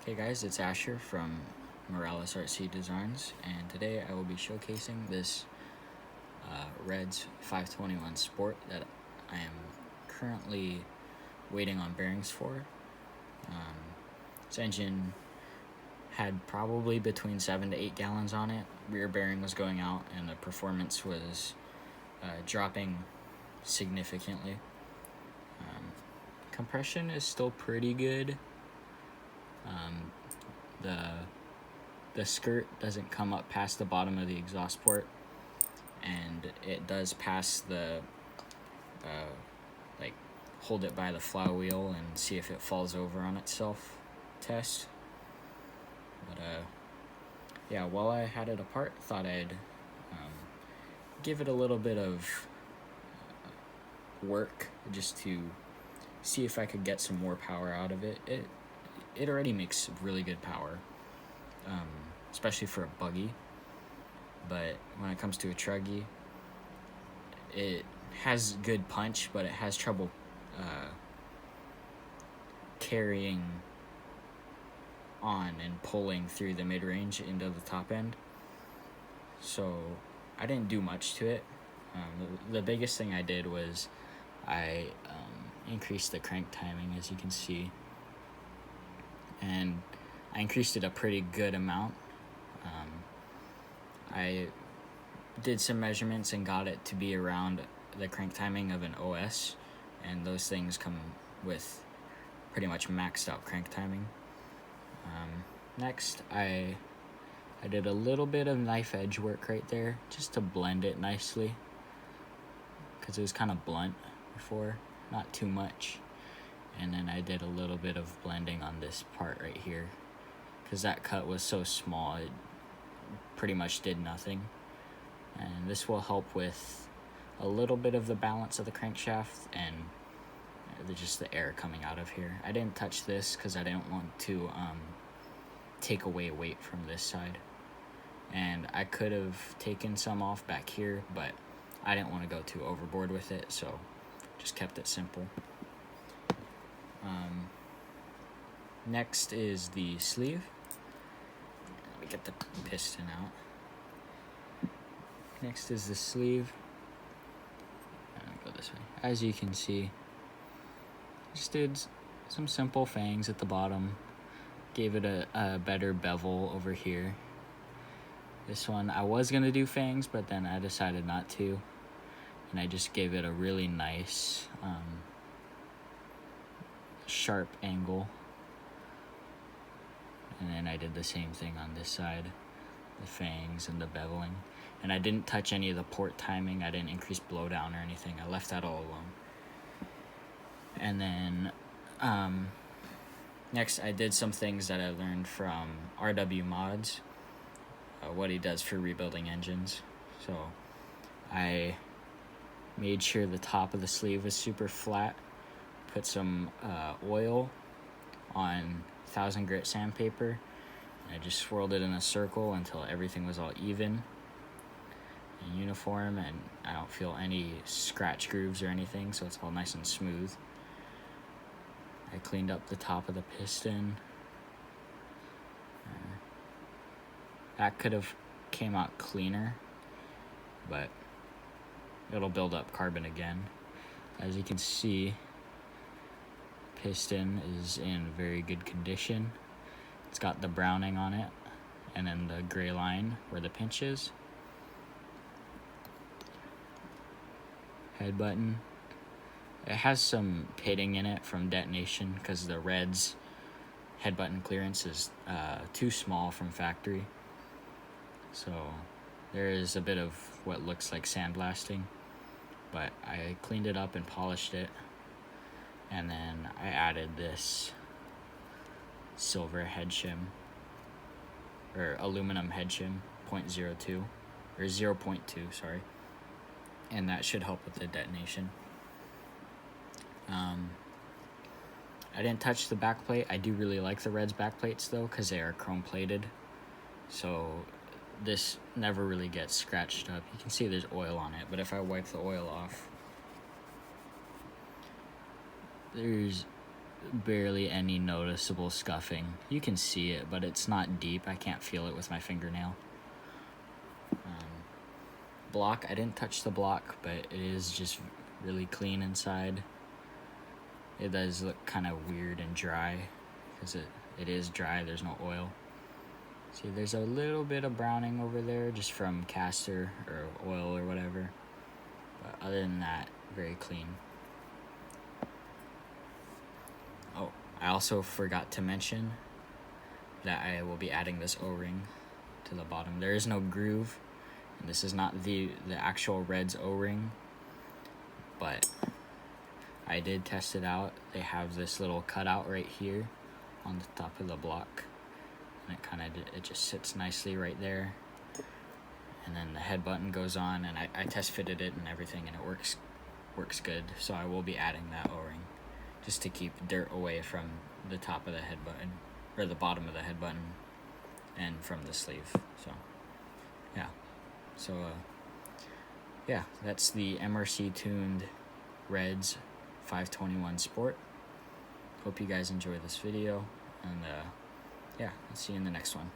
Hey guys, it's Asher from Avid RC Designs, and today I will be showcasing this Reds 521 Sport that I am currently waiting on bearings for. This engine had probably between 7 to 8 gallons on it. Rear bearing was going out and the performance was dropping significantly. Compression is still pretty good. The skirt doesn't come up past the bottom of the exhaust port, and it does pass the like hold it by the flywheel and see if it falls over on itself test. But yeah, while I had it apart, thought I'd give it a little bit of work just to see if I could get some more power out of it. It already makes really good power, especially for a buggy, but when it comes to a truggy, it has good punch, but it has trouble carrying on and pulling through the mid-range into the top end. So I didn't do much to it. The biggest thing I did was I increased the crank timing, as you can see, and I increased it a pretty good amount. I did some measurements and got it to be around the crank timing of an OS, and those things come with pretty much maxed out crank timing. Next, I did a little bit of knife edge work right there just to blend it nicely, because it was kind of blunt before, not too much. And then I did a little bit of blending on this part right here, because that cut was so small it pretty much did nothing. And this will help with a little bit of the balance of the crankshaft and just the air coming out of here. I didn't touch this because I didn't want to take away weight from this side, and I could have taken some off back here, but I didn't want to go too overboard with it, so just kept it simple. Next is the sleeve. Let me get the piston out. Next is the sleeve. I'll go this way. As you can see, just did some simple fangs at the bottom. Gave it a better bevel over here. This one, I was going to do fangs, but then I decided not to. And I just gave it a really nice sharp angle. And then I did the same thing on this side, the fangs and the beveling. And I didn't touch any of the port timing. I didn't increase blowdown or anything. I left that all alone. And then next, I did some things that I learned from RW Mods, what he does for rebuilding engines. So I made sure the top of the sleeve was super flat, put some oil on 1000 grit sandpaper, and I just swirled it in a circle until everything was all even and uniform, and I don't feel any scratch grooves or anything, so it's all nice and smooth. I cleaned up the top of the piston. That could have came out cleaner, but it'll build up carbon again. As you can see, piston is in very good condition. It's got the browning on it, and then the gray line where the pinch is. Head button. It has some pitting in it from detonation because the Red's head button clearance is too small from factory. So there is a bit of what looks like sandblasting, but I cleaned it up and polished it. And then I added this silver head shim, or aluminum head shim, 0.02, or 0.2, sorry. And that should help with the detonation. I didn't touch the back plate. I do really like the Reds back plates though, because they are chrome plated. So this never really gets scratched up. You can see there's oil on it, but if I wipe the oil off, there's barely any noticeable scuffing. You can see it, but it's not deep. I can't feel it with my fingernail. Block, I didn't touch the block, but it is just really clean inside. It does look kind of weird and dry because it is dry, there's no oil. See, there's a little bit of browning over there just from caster or oil or whatever, but other than that, very clean. Oh, I also forgot to mention that I will be adding this O-ring to the bottom. There is no groove, and this is not the actual Reds O-ring, but I did test it out. They have this little cutout right here on the top of the block, and it just sits nicely right there. And then the head button goes on, and I test fitted it and everything, and it works good. So I will be adding that O-ring just to keep dirt away from the top of the head button, or the bottom of the head button, and from the sleeve. So yeah. So yeah, that's the MRC tuned Reds 521 Sport. Hope you guys enjoy this video, and yeah, I'll see you in the next one.